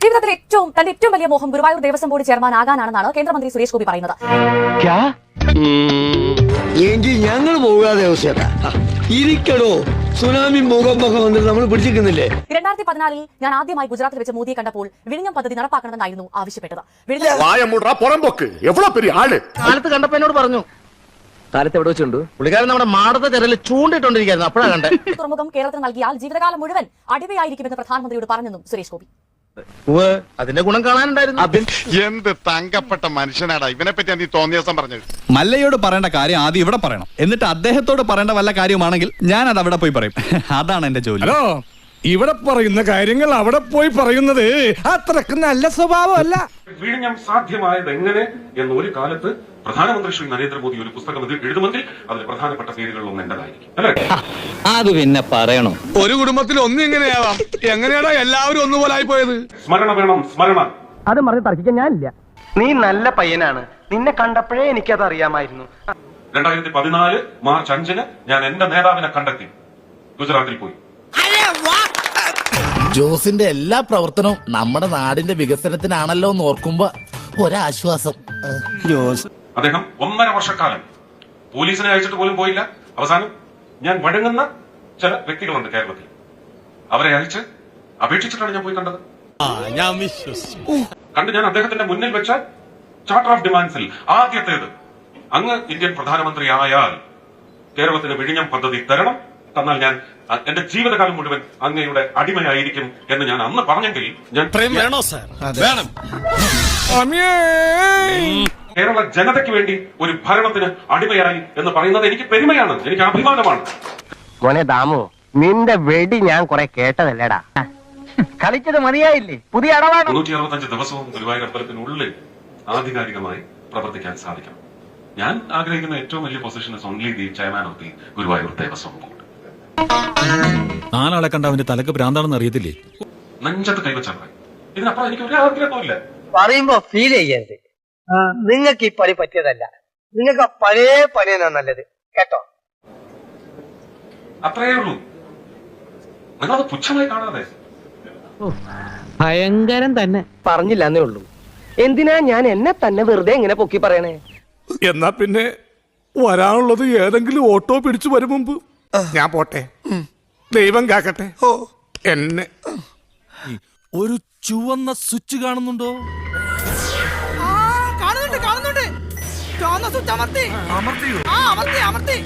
ജീവിതത്തിൽ തന്റെ ഏറ്റവും വലിയ മോഹം ഗുരുവായൂർ ദേവസ്വം ബോർഡ് ചെയർമാൻ ആകാനാണെന്നാണ് കേന്ദ്രമന്ത്രി സുരേഷ് ഗോപി പറയുന്നത്. എങ്കിൽ ഞങ്ങൾ പോകാതെ ഇരിക്കടോ. സുനാമി ഭൂകമ്പൊക്കെ വന്നിട്ട് നമ്മൾ പിടിച്ചിരിക്കുന്നില്ലേ? 2014 ഞാൻ ആദ്യമായി ഗുജറാത്തിൽ വെച്ച് മോദിയെ കണ്ടപ്പോൾ വിഴിഞ്ഞം പദ്ധതി നടപ്പാക്കണമെന്നായിരുന്നു ആവശ്യപ്പെട്ടത്. കാലത്ത് കണ്ടപ്പോ എന്നോട് പറഞ്ഞു. കാലത്ത് എവിടെ വെച്ചുണ്ട് പുള്ളിക്കാരൻ നമ്മുടെ മാടത്തെ തെരയിൽ ചൂണ്ടിട്ടോണ്ടിരിക്കുന്നു. അപ്പോഴാണ് കണ്ടത്. തുറമുഖം കേരളത്തിന് നൽകിയാൽ ജീവിതകാലം മുഴുവൻ അടിമയായിരിക്കുമെന്ന് പ്രധാനമന്ത്രിയോട് പറഞ്ഞെന്നും സുരേഷ് ഗോപി. അതിന്റെ ഗുണം കാണാനുണ്ടായിരുന്നു. എന്ത് തങ്കപ്പെട്ട മനുഷ്യനാടാ ഇവനെ പറ്റി നീ തോന്നിയ ദിവസം പറഞ്ഞത്. മല്ലയോട് പറയേണ്ട കാര്യം ആദ്യം ഇവിടെ പറയണം, എന്നിട്ട് അദ്ദേഹത്തോട് പറയേണ്ട വല്ല കാര്യമാണെങ്കിൽ ഞാൻ അത് അവിടെ പോയി പറയും. അതാണ് എന്റെ ജോലി. ഹലോ, ഇവിടെ പറയുന്ന കാര്യങ്ങൾ അവിടെ പോയി പറയുന്നത് അത്രക്ക് നല്ല സ്വഭാവമല്ല. വിഴിഞ്ഞം സാധ്യമായത് എങ്ങനെ എന്ന് ഒരു കാലത്ത് പ്രധാനമന്ത്രി ശ്രീ നരേന്ദ്രമോദി ഒരു പുസ്തകം എഴുതുമെങ്കിൽ അതിൽ പ്രധാനപ്പെട്ട പേരുകളിലൊന്നും എന്റേതായിരിക്കും, അല്ലേ? അത് പിന്നെ പറയണോ? ഒരു കുടുംബത്തിൽ ഒന്നും ഇങ്ങനെയാവാം. എങ്ങനെയാണോ എല്ലാവരും ഒന്നുപോലായി പോയത്? സ്മരണ വേണം, സ്മരണ. അത് പറഞ്ഞ് തർക്കിക്കാൻ ഞാനില്ല. നീ നല്ല പയ്യനാണ്. നിന്നെ കണ്ടപ്പോഴേ എനിക്കത് അറിയാമായിരുന്നു. 2014 മാർച്ച് 5 ഞാൻ എന്റെ നേതാവിനെ കണ്ടെത്തി ഗുജറാത്തിൽ പോയി. ജോസിന്റെ എല്ലാ പ്രവർത്തനവും നമ്മുടെ നാടിന്റെ വികസനത്തിനാണല്ലോ എന്ന് ഓർക്കുമ്പോ ഒരാശ്വാസം. അദ്ദേഹം 1.5 വർഷക്കാലം പോലീസിനെ അയച്ചിട്ട് പോലും പോയില്ല. അവസാനം ഞാൻ വഴങ്ങുന്ന ചില വ്യക്തികളുണ്ട് കേരളത്തിൽ, അവരെ അയച്ച് അപേക്ഷിച്ചിട്ടാണ് ഞാൻ പോയി കണ്ടത്. കണ്ട് ഞാൻ അദ്ദേഹത്തിന്റെ മുന്നിൽ വെച്ച ചാർട്ടർ ഓഫ് ഡിമാൻഡ്സിൽ ആദ്യത്തേത്, അങ്ങ് ഇന്ത്യൻ പ്രധാനമന്ത്രി ആയാൽ കേരളത്തിന് വിഴിഞ്ഞം പദ്ധതി തരണം, തന്നാൽ ഞാൻ എന്റെ ജീവിതകാലം മുഴുവൻ അങ്ങയുടെ അടിമയായിരിക്കും എന്ന് ഞാൻ അന്ന് പറഞ്ഞെങ്കിൽ ഞാൻ കേരള ജനതയ്ക്ക് വേണ്ടി ഒരു ഭരണത്തിന് അടിമയായി എന്ന് പറയുന്നത് എനിക്ക് പെരുമയാണ്, എനിക്ക് അഭിമാനമാണ്. മോനെ ദാമു, നിന്റെ വെടി ഞാൻ കുറെ കേട്ടതല്ലേടാ. കളിച്ചത് മതിയായില്ലേ? പുതിയ അടവാണ്. 365 ദിവസവും ഗുരുവായൂർ അമ്പലത്തിനുള്ളിൽ ആധികാരികമായി പ്രവർത്തിക്കാൻ സാധിക്കണം. ഞാൻ ആഗ്രഹിക്കുന്ന ഏറ്റവും വലിയ position is only the chairman of the Guruvayur Devaswom board. 4 ആളെ കണ്ട അവന്റെ തലക്ക് ഭ്രാന്താണെന്ന് അറിയത്തില്ലേ? നെഞ്ചത്ത് കൈവച്ചാൽ ഇതിനപ്പുറം എനിക്ക് ഒരു ആഗ്രഹമില്ല. പറയുമ്പോ ഫീൽ ചെയ്യരുത്. നിങ്ങൾക്ക് ഈ പണി പറ്റിയതല്ല. നിങ്ങൾക്ക് ആ പഴയ പണിയാണ് നല്ലത്, കേട്ടോ? അത്രയേ ഉള്ളൂ. നിങ്ങളത് പുച്ഛമായി കാണാതെ. ഭയങ്കരം തന്നെ. പറഞ്ഞില്ല എന്നേ ഉള്ളൂ. എന്തിനാ ഞാൻ എന്നെ തന്നെ വെറുതെ ഇങ്ങനെ പൊക്കി പറയണേ? എന്നാ പിന്നെ വരാനുള്ളത് ഏതെങ്കിലും ഓട്ടോ പിടിച്ചു വരും മുമ്പ് ഞാൻ പോട്ടെ. ദൈവം കാക്കട്ടെ എന്നെ. ഒരു ചുവന്ന സ്വിച്ച് കാണുന്നുണ്ടോ? കാണുന്നുണ്ട്. ചുവന്ന സ്വിച്ച് അമർത്തി.